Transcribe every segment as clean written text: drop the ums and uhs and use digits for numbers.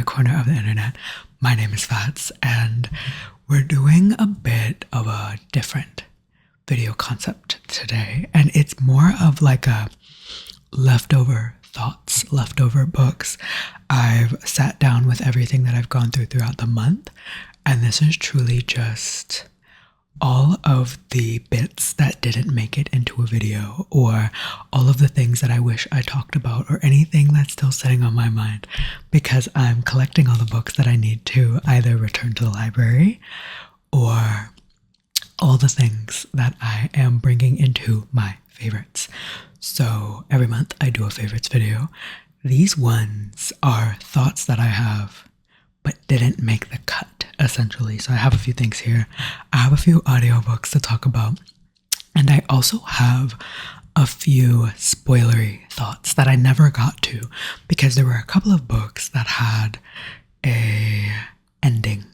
my corner of the internet. My name is Fats, and we're doing a bit of a different video concept today, and it's more of like a leftover thoughts, leftover books. I've sat down with everything that I've gone through throughout the month, and this is truly just all of the bits that didn't make it into a video, or all of the things that I wish I talked about, or anything that's still sitting on my mind, because I'm collecting all the books that I need to either return to the library or all the things that I am bringing into my favorites. So every month I do a favorites video. These ones are thoughts that I have but didn't make the cut, essentially. So I have a few things here. I have a few audiobooks to talk about. And I also have a few spoilery thoughts that I never got to, because there were a couple of books that had a ending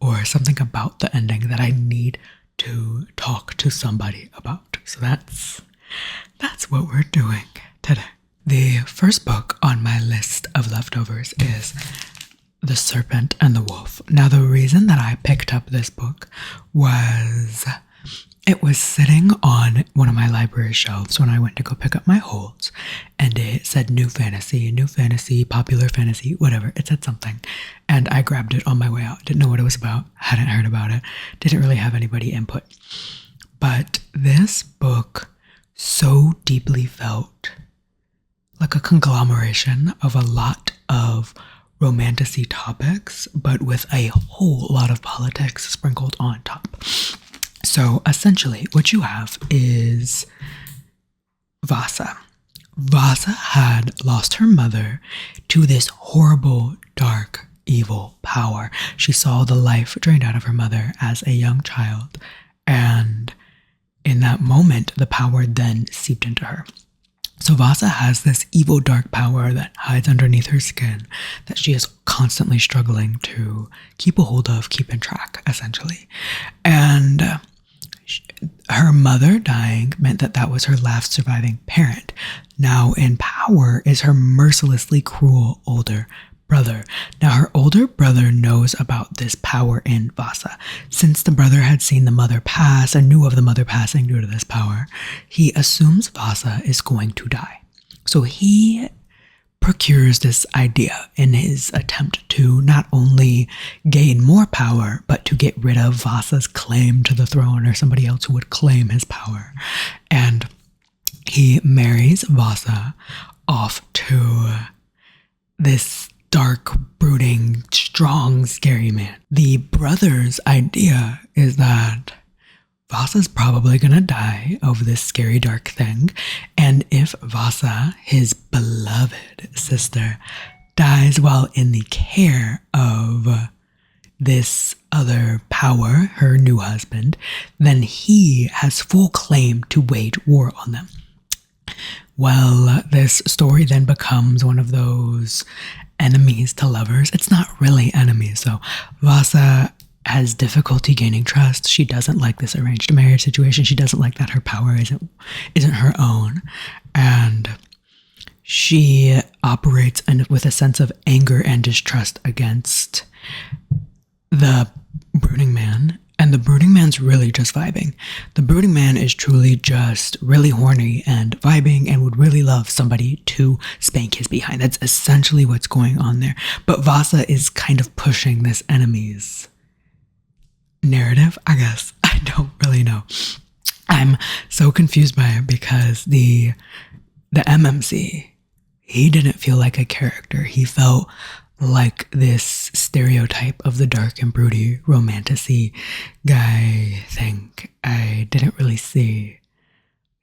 or something about the ending that I need to talk to somebody about. So that's what we're doing today. The first book on my list of leftovers is The Serpent and the Wolf. Now, the reason that I picked up this book was it was sitting on one of my library shelves when I went to go pick up my holds, and it said new fantasy, popular fantasy, whatever. It said something, and I grabbed it on my way out. Didn't know what it was about, hadn't heard about it, didn't really have anybody input. But this book so deeply felt like a conglomeration of a lot of romantasy topics, but with a whole lot of politics sprinkled on top. So essentially what you have is Vasa. Vasa had lost her mother to this horrible, dark, evil power. She saw the life drained out of her mother as a young child, and in that moment, the power then seeped into her. So Vasa has this evil, dark power that hides underneath her skin that she is constantly struggling to keep a hold of, keep in track, essentially. And her mother dying meant that that was her last surviving parent. Now in power is her mercilessly cruel older brother. Now her older brother knows about this power in Vasa. Since the brother had seen the mother pass and knew of the mother passing due to this power, he assumes Vasa is going to die. So he procures this idea in his attempt to not only gain more power, but to get rid of Vasa's claim to the throne, or somebody else who would claim his power. And he marries Vasa off to this dark, brooding, strong, scary man. The brother's idea is that Vasa's probably gonna die of this scary, dark thing, and if Vasa, his beloved sister, dies while in the care of this other power, her new husband, then he has full claim to wage war on them. Well, this story then becomes one of those enemies to lovers. It's not really enemies, though. Vasa has difficulty gaining trust. She doesn't like this arranged marriage situation. She doesn't like that her power isn't her own. And she operates with a sense of anger and distrust against the brooding man. And the brooding man's really just vibing. The brooding man is truly just really horny and vibing and would really love somebody to spank his behind. That's essentially what's going on there. But Vasa is kind of pushing this enemy's narrative, I guess. I don't really know. I'm so confused by it because the MMC, he didn't feel like a character. He felt like this stereotype of the dark and broody romantasy guy thing. I didn't really see.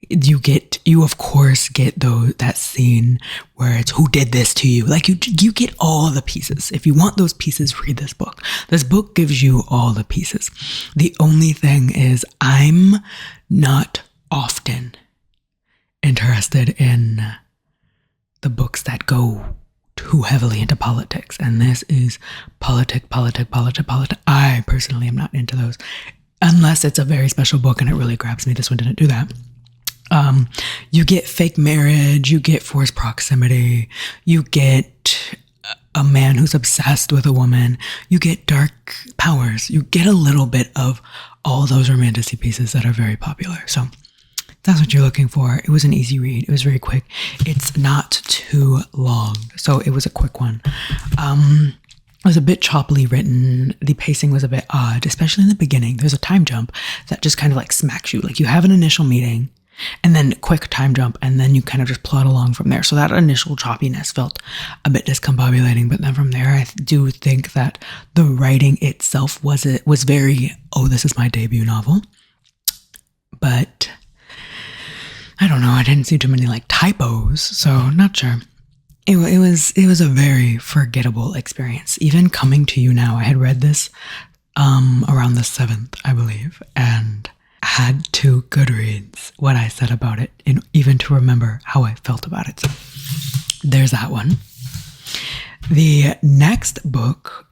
You of course get that scene where it's who did this to you. Like you get all the pieces. If you want those pieces, read this book. This book gives you all the pieces. The only thing is I'm not often interested in the books that go too heavily into politics, and this is politic. I personally am not into those unless it's a very special book and it really grabs me. This one didn't do that. You get fake marriage, you get forced proximity, you get a man who's obsessed with a woman. You get dark powers. You get a little bit of all those romanticy pieces that are very popular. So that's what you're looking for. It was an easy read. It was very quick. It's not too long, so it was a quick one. It was a bit choppily written. The pacing was a bit odd, especially in the beginning. There's a time jump that just kind of like smacks you. Like you have an initial meeting and then quick time jump, and then you kind of just plod along from there. So that initial choppiness felt a bit discombobulating, but then from there, I do think that the writing itself was very, oh, this is my debut novel. But I don't know. I didn't see too many like typos, so not sure. It was a very forgettable experience. Even coming to you now, I had read this around the 7th, I believe, and had to Goodreads what I said about it, even to remember how I felt about it. So there's that one. The next book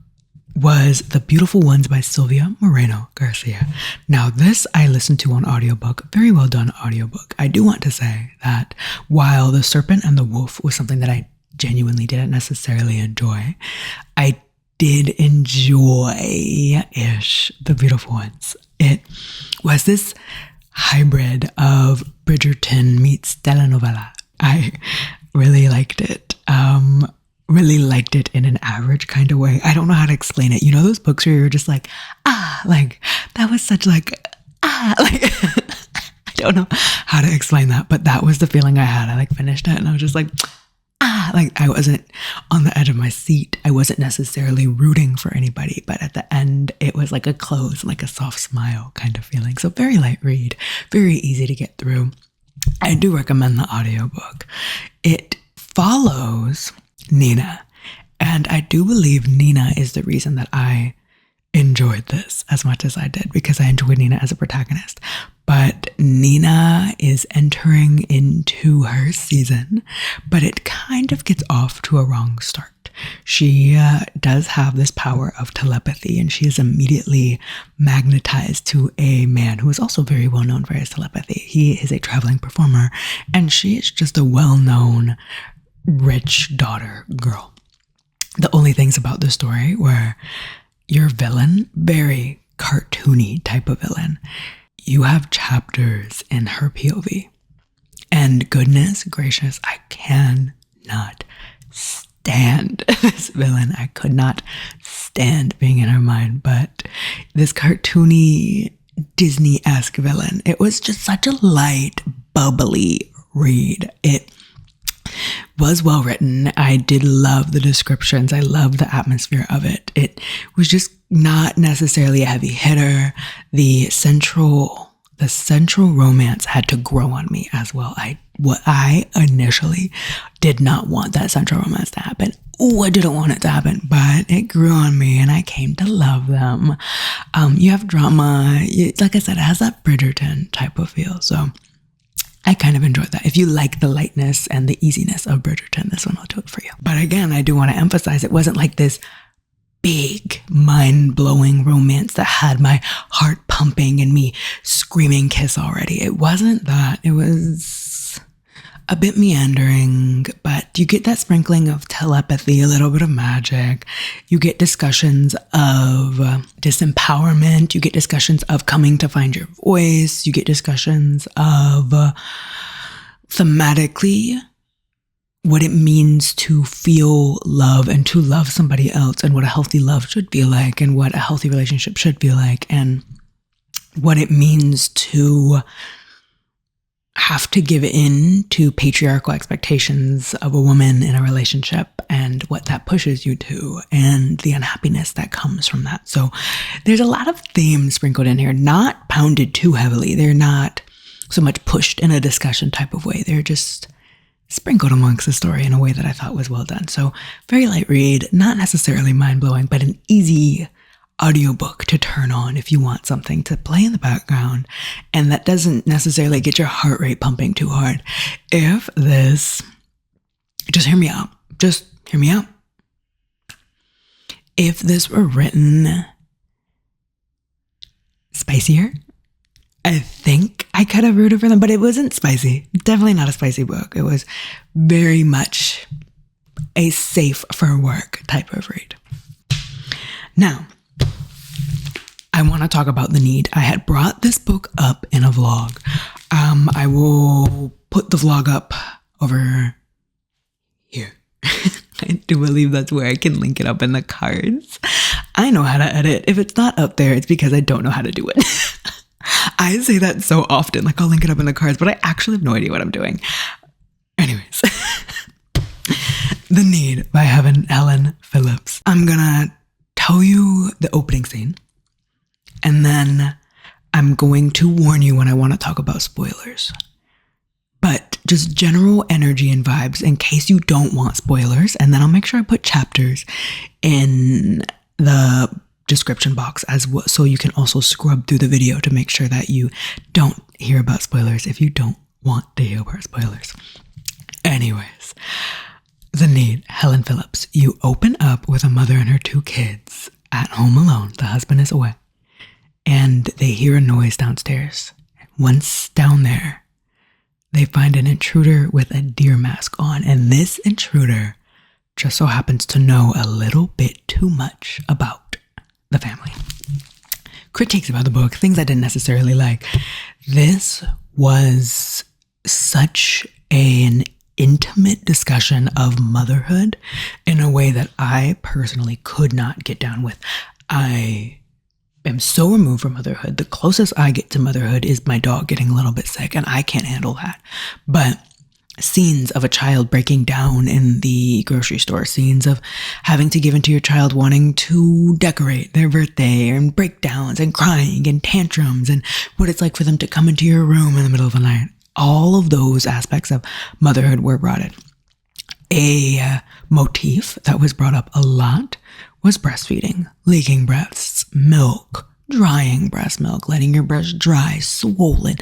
was The Beautiful Ones by Sylvia Moreno-Garcia. Now, this I listened to on audiobook. Very well done audiobook. I do want to say that while The Serpent and the Wolf was something that I genuinely didn't necessarily enjoy, I did enjoy-ish The Beautiful Ones. It was this hybrid of Bridgerton meets telenovela. I really liked it. Really liked it in an average kind of way. I don't know how to explain it. You know those books where you're just like, like that was such like, like I don't know how to explain that, but that was the feeling I had. I like finished it and I was just like, like I wasn't on the edge of my seat. I wasn't necessarily rooting for anybody, but at the end it was like a close, like a soft smile kind of feeling. So very light read, very easy to get through. I do recommend the audiobook. It follows Nina, and I do believe Nina is the reason that I enjoyed this as much as I did, because I enjoyed Nina as a protagonist. But Nina is entering into her season, but it kind of gets off to a wrong start. She does have this power of telepathy, and she is immediately magnetized to a man who is also very well known for his telepathy. He is a traveling performer, and she is just a well-known rich daughter girl. The only things about the story were your villain, very cartoony type of villain. You have chapters in her POV. And goodness gracious, I cannot stand this villain. I could not stand being in her mind. But this cartoony Disney-esque villain, it was just such a light, bubbly read. It was well written. I did love the descriptions. I love the atmosphere of it. It was just not necessarily a heavy hitter. The central romance had to grow on me as well. I initially did not want that central romance to happen. Oh, I didn't want it to happen, but it grew on me and I came to love them. You have drama. Like I said, it has that Bridgerton type of feel. So I kind of enjoyed that. If you like the lightness and the easiness of Bridgerton, this one will do it for you. But again, I do want to emphasize it wasn't like this big, mind-blowing romance that had my heart pumping and me screaming kiss already. It wasn't that. It was a bit meandering, but you get that sprinkling of telepathy, a little bit of magic. You get discussions of disempowerment. You get discussions of coming to find your voice. You get discussions of thematically what it means to feel love and to love somebody else, and what a healthy love should feel like, and what a healthy relationship should feel like, and what it means to have to give in to patriarchal expectations of a woman in a relationship, and what that pushes you to, and the unhappiness that comes from that. So there's a lot of themes sprinkled in here, not pounded too heavily. They're not so much pushed in a discussion type of way. They're just sprinkled amongst the story in a way that I thought was well done. So very light read, not necessarily mind-blowing, but an easy audiobook to turn on if you want something to play in the background, and that doesn't necessarily get your heart rate pumping too hard. If this, just hear me out. Just hear me out. If this were written spicier, I think I could have rooted for them, but it wasn't spicy. Definitely not a spicy book. It was very much a safe for work type of read. Now, I want to talk about the need. I had brought this book up in a vlog. I will put the vlog up over here. I do believe that's where I can link it up in the cards. I know how to edit. If it's not up there, it's because I don't know how to do it. I say that so often, like I'll link it up in the cards, but I actually have no idea what I'm doing. Anyways, The Need by Helen Phillips. I'm gonna tell you the opening scene, and then I'm going to warn you when I want to talk about spoilers. But just general energy and vibes in case you don't want spoilers, and then I'll make sure I put chapters in the description box as well, so you can also scrub through the video to make sure that you don't hear about spoilers if you don't want to hear about spoilers. Anyways, The Need, Helen Phillips. You open up with a mother and her 2 kids at home alone. The husband is away. And they hear a noise downstairs. Once down there, they find an intruder with a deer mask on. And this intruder just so happens to know a little bit too much about the family. Critiques about the book, things I didn't necessarily like. This was such an intimate discussion of motherhood in a way that I personally could not get down with. I am so removed from motherhood. The closest I get to motherhood is my dog getting a little bit sick, and I can't handle that. But scenes of a child breaking down in the grocery store, scenes of having to give into your child wanting to decorate their birthday, and breakdowns and crying and tantrums, and what it's like for them to come into your room in the middle of the night. All of those aspects of motherhood were brought in. A motif that was brought up a lot was breastfeeding, leaking breasts, milk, drying breast milk, letting your breast dry, swollen,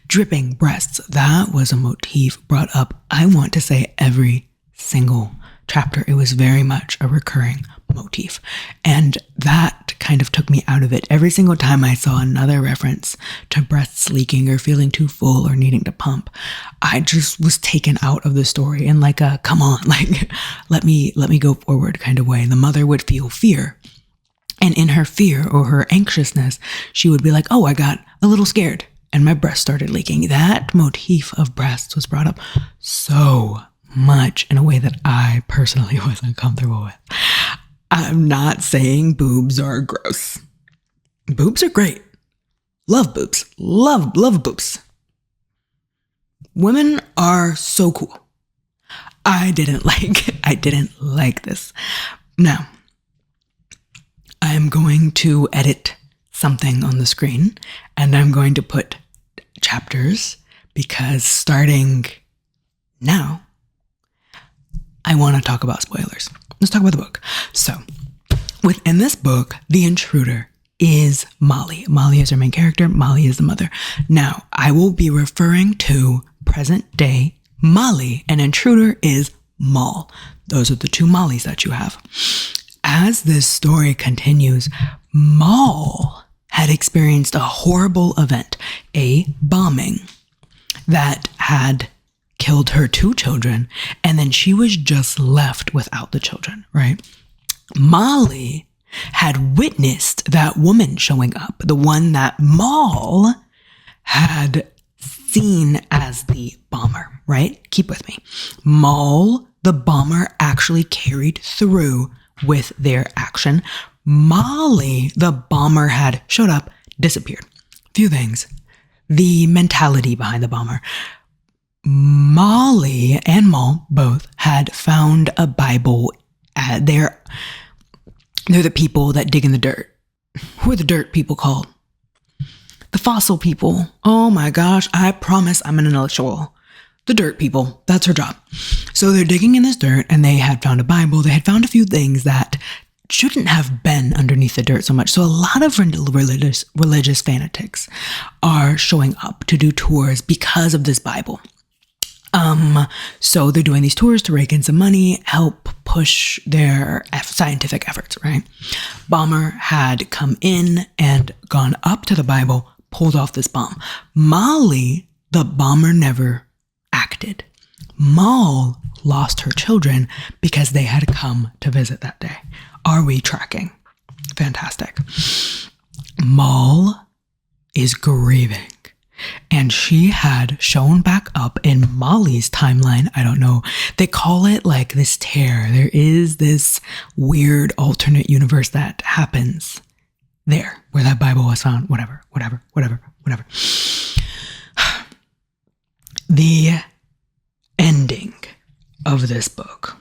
dripping breasts. That was a motif brought up, I want to say, every single chapter. It was very much a recurring motif. And that kind of took me out of it. Every single time I saw another reference to breasts leaking or feeling too full or needing to pump, I just was taken out of the story in like a, come on, like, let me go forward kind of way. And the mother would feel fear. And in her fear or her anxiousness, she would be like, oh, I got a little scared and my breast started leaking. That motif of breasts was brought up so much in a way that I personally wasn't comfortable with. I'm not saying boobs are gross. Boobs are great. Love boobs. Love boobs. Women are so cool. I didn't like this. Now, I am going to edit something on the screen, and I'm going to put chapters because starting now, I want to talk about spoilers. Let's talk about the book. So, within this book, the intruder is Molly. Molly is her main character. Molly is the mother. Now, I will be referring to present day Molly, and intruder is Moll. Those are the 2 Mollys that you have. As this story continues, Moll had experienced a horrible event, a bombing that had killed her 2 children, and then she was just left without the children, right? Molly had witnessed that woman showing up, the one that Moll had seen as the bomber, right? Keep with me. Moll, the bomber, actually carried through with their action. Molly, the bomber, had showed up, disappeared. Few things. The mentality behind the bomber. Molly and Moll both had found a Bible. They're the people that dig in the dirt. Who are the dirt people called? The fossil people. Oh my gosh, I promise I'm an intellectual. The dirt people, that's her job. So they're digging in this dirt, and they had found a Bible. They had found a few things that shouldn't have been underneath the dirt so much. So a lot of religious fanatics are showing up to do tours because of this Bible. So they're doing these tours to rake in some money, help push their scientific efforts, right? Bomber had come in and gone up to the Bible, pulled off this bomb. Molly, the bomber, never acted. Mal lost her children because they had come to visit that day. Are we tracking? Fantastic. Mal is grieving, and she had shown back up in Molly's timeline. I don't know. They call it like this tear. There is this weird alternate universe that happens there where that Bible was found. Whatever. The ending of this book.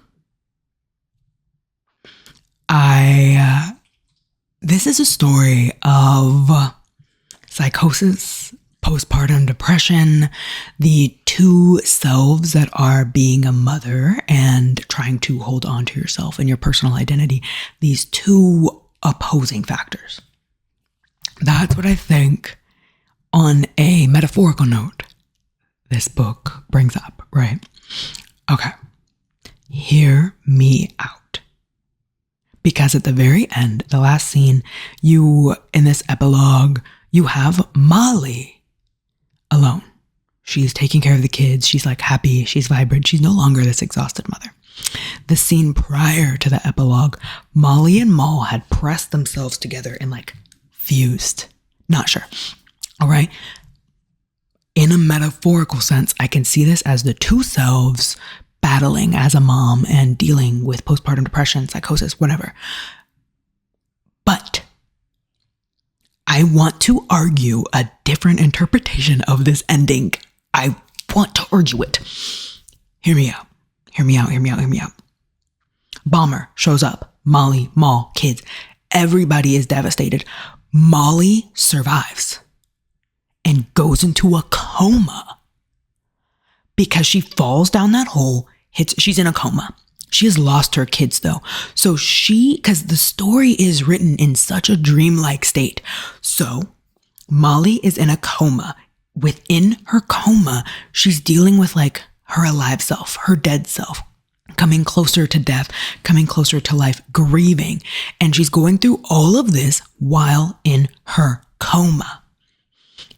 This is a story of psychosis, postpartum depression, the two selves that are being a mother and trying to hold on to yourself and your personal identity. These two opposing factors. That's what I think, on a metaphorical note, this book brings up, right? Okay. Hear me out. Because at the very end, the last scene, in this epilogue, you have Molly alone. She's taking care of the kids. She's like happy. She's vibrant. She's no longer this exhausted mother. The scene prior to the epilogue, Molly and Mal had pressed themselves together and like fused. Not sure. All right. In a metaphorical sense, I can see this as the two selves battling as a mom and dealing with postpartum depression, psychosis, whatever. But I want to argue a different interpretation of this ending. I want to argue it. Hear me out. Bomber shows up. Molly, Mal, kids. Everybody is devastated. Molly survives and goes into a coma because she falls down that hole, she's in a coma. She has lost her kids though. So because the story is written in such a dreamlike state. So Molly is in a coma. Within her coma, she's dealing with like her alive self, her dead self, coming closer to death, coming closer to life, grieving. And she's going through all of this while in her coma.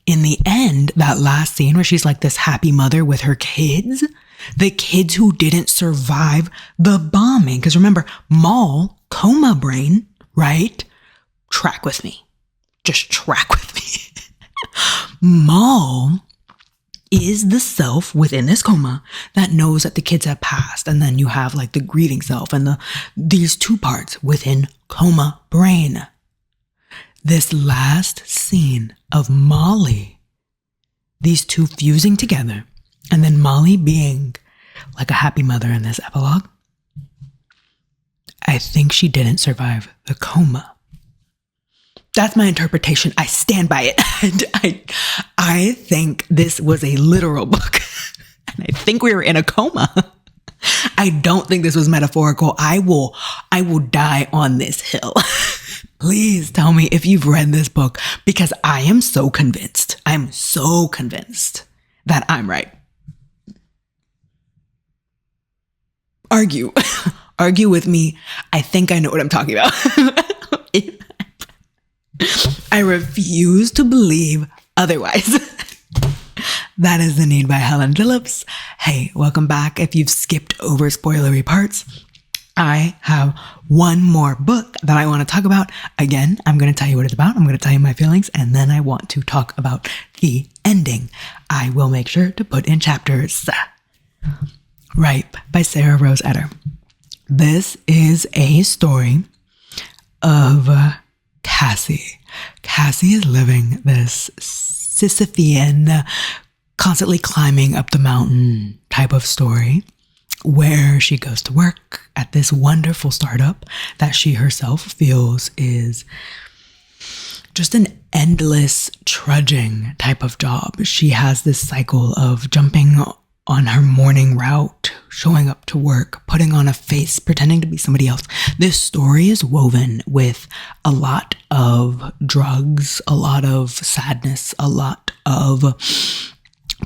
In the end, that last scene where she's like this happy mother with her kids, the kids who didn't survive the bombing. Because remember, Mal, coma brain, right? Track with me. Just track with me. Mal is the self within this coma that knows that the kids have passed. And then you have like the grieving self and these two parts within coma brain. This last scene of Molly, these two fusing together, and then Molly being like a happy mother in this epilogue, I think she didn't survive the coma. That's my interpretation. I stand by it. And I think this was a literal book. And I think we were in a coma. I don't think this was metaphorical. I will die on this hill. Please tell me if you've read this book, because I am so convinced. I'm so convinced that I'm right. Argue. Argue with me. I think I know what I'm talking about. I refuse to believe otherwise. That is The Need by Helen Phillips. Hey, welcome back. If you've skipped over spoilery parts, I have one more book that I want to talk about. Again, I'm going to tell you what it's about. I'm going to tell you my feelings, and then I want to talk about the ending. I will make sure to put in chapters. Ripe by Sarah Rose Etter. This is a story of Cassie. Cassie is living this Sisyphean, constantly climbing up the mountain type of story, where she goes to work at this wonderful startup that she herself feels is just an endless trudging type of job. She has this cycle of jumping on her morning route, showing up to work, putting on a face, pretending to be somebody else. This story is woven with a lot of drugs, a lot of sadness, a lot of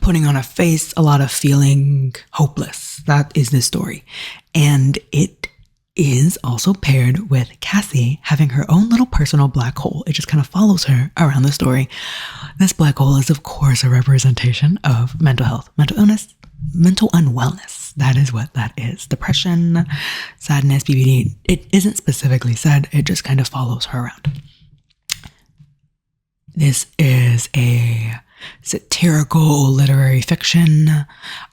putting on a face, a lot of feeling hopeless. That is this story. And it is also paired with Cassie having her own little personal black hole. It just kind of follows her around the story. This black hole is, of course, a representation of mental health, mental illness, mental unwellness. That is what that is. Depression, sadness, BPD. It isn't specifically said. It just kind of follows her around. This is a satirical literary fiction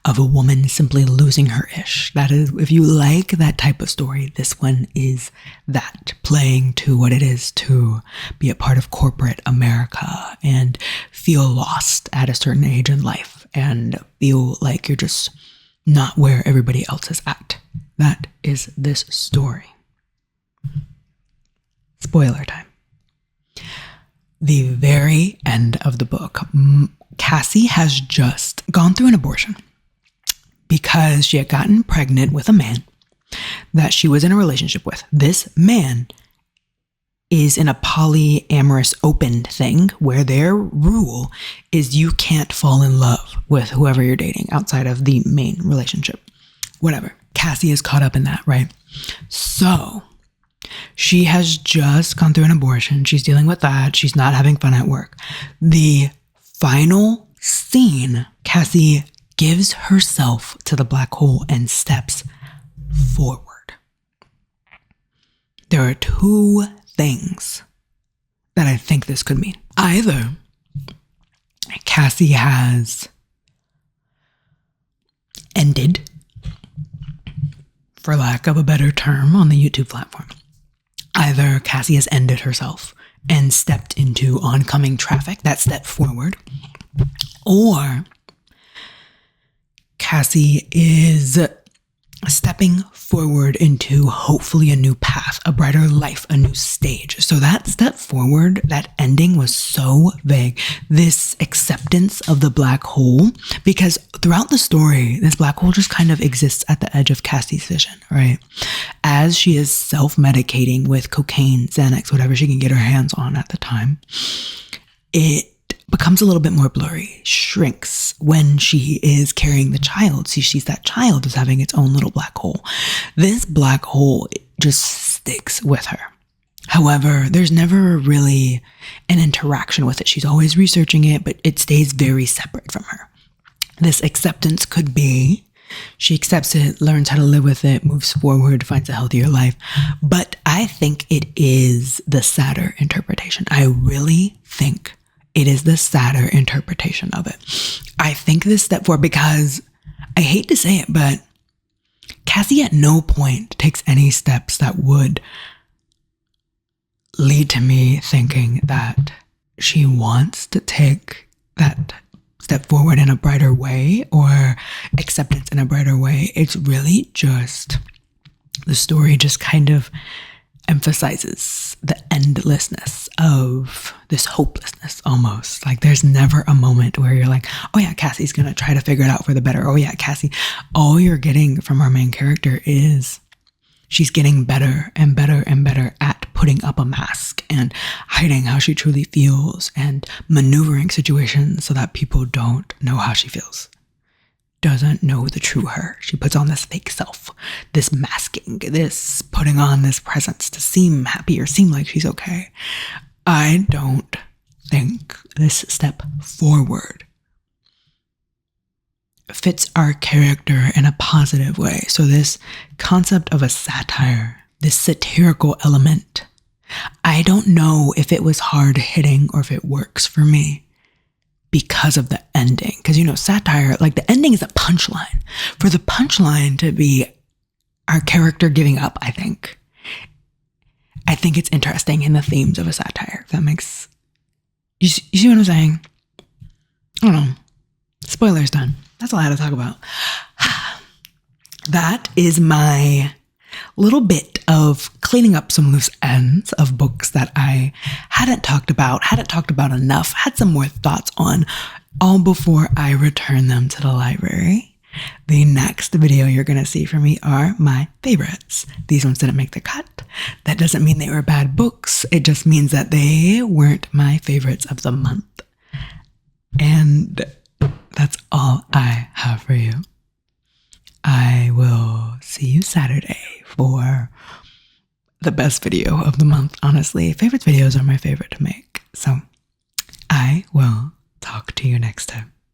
of a woman simply losing her ish. That is, if you like that type of story, this one is that, playing to what it is to be a part of corporate America and feel lost at a certain age in life and feel like you're just not where everybody else is at. That is this story. Spoiler time. The very end of the book, Cassie has just gone through an abortion because she had gotten pregnant with a man that she was in a relationship with. This man is in a polyamorous open thing where their rule is you can't fall in love with whoever you're dating outside of the main relationship. Whatever. Cassie is caught up in that, right? So she has just gone through an abortion. She's dealing with that. She's not having fun at work. The final scene, Cassie gives herself to the black hole and steps forward. There are two things that I think this could mean. Either Cassie has ended, for lack of a better term, on the YouTube platform. Either Cassie has ended herself and stepped into oncoming traffic, that step forward, or Cassie is stepping forward into hopefully a new path, a brighter life, a new stage. So that step forward, that ending was so vague. This acceptance of the black hole, because throughout the story, this black hole just kind of exists at the edge of Cassie's vision, right? As she is self-medicating with cocaine, Xanax, whatever she can get her hands on at the time, it becomes a little bit more blurry, shrinks when she is carrying the child. She sees that child as having its own little black hole. This black hole just sticks with her. However, there's never really an interaction with it. She's always researching it, but it stays very separate from her. This acceptance could be she accepts it, learns how to live with it, moves forward, finds a healthier life. But I think it is the sadder interpretation. I really think it is the sadder interpretation of it. I think this step forward, because I hate to say it, but Cassie at no point takes any steps that would lead to me thinking that she wants to take that step forward in a brighter way or acceptance in a brighter way. It's really just, the story just kind of emphasizes the endlessness of this hopelessness almost. Like there's never a moment where you're like, oh yeah, Cassie's gonna try to figure it out for the better. Oh yeah, Cassie. All you're getting from our main character is she's getting better and better and better at putting up a mask and hiding how she truly feels and maneuvering situations so that people don't know how she feels. Doesn't know the true her. She puts on this fake self, this masking, this putting on this presence to seem happy or seem like she's okay. I don't think this step forward fits our character in a positive way. So this concept of a satire, this satirical element, I don't know if it was hard hitting or if it works for me because of the ending. Because, you know, satire, like the ending is a punchline. For the punchline to be our character giving up, I think it's interesting in the themes of a satire. If that makes, you see what I'm saying? I don't know. Spoilers done. That's all I had to talk about. That is my little bit of cleaning up some loose ends of books that I hadn't talked about enough, had some more thoughts on, all before I return them to the library. The next video you're going to see from me are my favorites. These ones didn't make the cut. That doesn't mean they were bad books. It just means that they weren't my favorites of the month. And that's all I have for you. I will see you Saturday for the best video of the month, honestly. Favorites videos are my favorite to make. So I will talk to you next time.